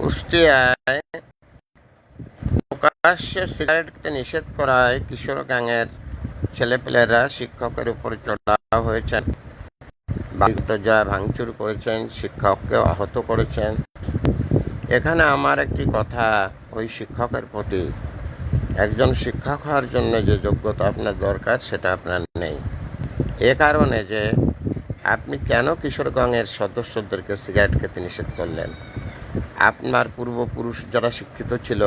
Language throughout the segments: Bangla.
কুষ্টিয়ায় প্রকাশ্যে সিগারেট খেতে নিষেধ করায় কিশোর গ্যাংয়ের ছেলেপেলেরা শিক্ষকের উপর চড়াও হয়েছেন, ভাঙচুর করেছেন, শিক্ষককে আহত করেছেন। এখানে আমার একটি কথা, ওই শিক্ষকের প্রতি, একজন শিক্ষক হওয়ার জন্য যে যোগ্যতা আপনার দরকার সেটা আপনার নেই। এ কারণে যে আপনি কেন কিশোর গ্যাংয়ের সদস্যদেরকে সিগারেট খেতে নিষেধ করলেন? আপনার পূর্বপুরুষ যারা শিক্ষিত ছিল,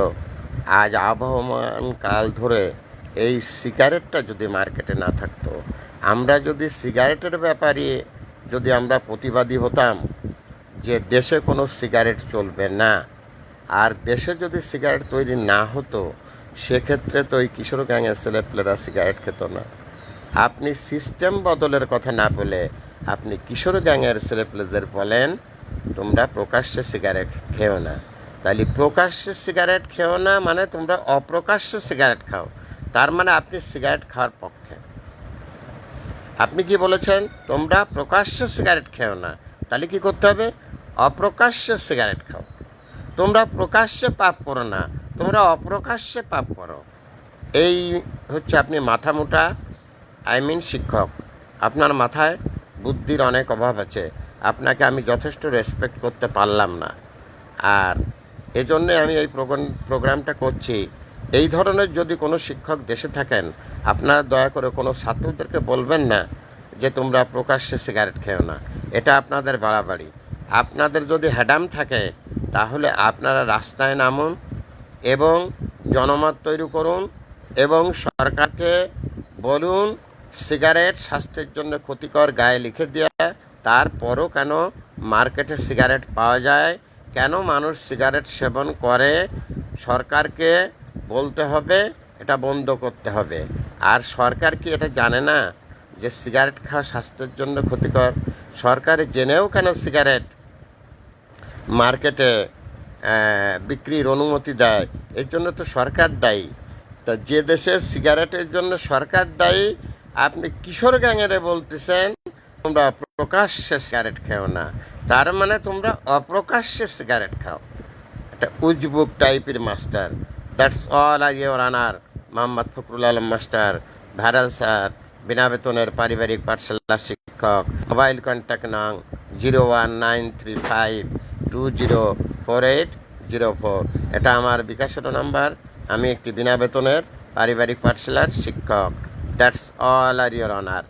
আজ আবহমান কাল ধরে এই সিগারেটটা যদি মার্কেটে না থাকতো, আমরা যদি সিগারেটের ব্যাপারে যদি আমরা প্রতিবাদী হতাম যে দেশে কোনো সিগারেট চলবে না, আর দেশে যদি সিগারেট তৈরি না হতো, সেক্ষেত্রে তো ওই কিশোর গ্যাংয়ের ছেলেপেলেরা সিগারেট খেত না। আপনি সিস্টেম বদলের কথা না বলে আপনি কিশোর গ্যাংয়ের ছেলেপেলেদের বলেন তোমরা প্রকাশ্যে সিগারেট খেও না। তাহলে প্রকাশ্যে সিগারেট খেও না মানে তোমরা অপ্রকাশ্যে সিগারেট খাও, তার মানে আপনি সিগারেট খাওয়ার পক্ষে। আপনি কি বলেছেন? তোমরা প্রকাশ্যে সিগারেট খেও না, তাহলে কি করতে হবে? অপ্রকাশ্যে সিগারেট খাও। তোমরা প্রকাশ্যে পাপ করো না, তোমরা অপ্রকাশ্যে পাপ করো। এই হচ্ছে আপনি মাথা মোটা, শিক্ষক, আপনার মাথায় বুদ্ধির অনেক অভাব আছে। আপনাকে আমি যথেষ্ট রেসপেক্ট করতে পারলাম না, আর এজন্যে আমি এই প্রোগ্রামটা করছি। এই ধরনের যদি কোনো শিক্ষক দেশে থাকেন, আপনারা দয়া করে কোনো ছাত্রদেরকে বলবেন না যে তোমরা প্রকাশ্যে সিগারেট খেও না। এটা আপনাদের বাড়াবাড়ি। আপনাদের যদি হ্যাডাম থাকে তাহলে আপনারা রাস্তায় নামুন এবং জনমত তৈরি করুন এবং সরকারকে বলুন সিগারেট স্বাস্থ্যের জন্য ক্ষতিকর, গায়ে লিখে দেওয়া। তারপরও কেন মার্কেটে সিগারেট পাওয়া যায়, কেন মানুষ সিগারেট সেবন করে, সরকারকে বলতে হবে, এটা বন্ধ করতে হবে। আর সরকার কি এটা জানে না যে সিগারেট খাওয়া স্বাস্থ্যের জন্য ক্ষতিকর? সরকার জেনেও কেন সিগারেট মার্কেটে বিক্রির অনুমতি দেয়? এর জন্য তো সরকার দায়ী। তা যে দেশে সিগারেটের জন্য সরকার দায়ী, আপনি কিশোর গ্যাংয়েরে বলতেছেন তোমরা প্রকাশ্যে সিগারেট খেও না, তার মানে তোমরা অপ্রকাশ্যে সিগারেট খাও। একটা উজবুক টাইপের master. That's all I your honour. Mohammad Fakhrul Alam master, viral sir, বিনা বেতনের পারিবারিক পাঠশালার শিক্ষক। মোবাইল কন্ট্যাক্ট নং 01935204804। এটা আমার বিকাশের নাম্বার। আমি একটি বিনা বেতনের পারিবারিক পাঠশালার শিক্ষক। দ্যাটস অল আর ইওর অনার।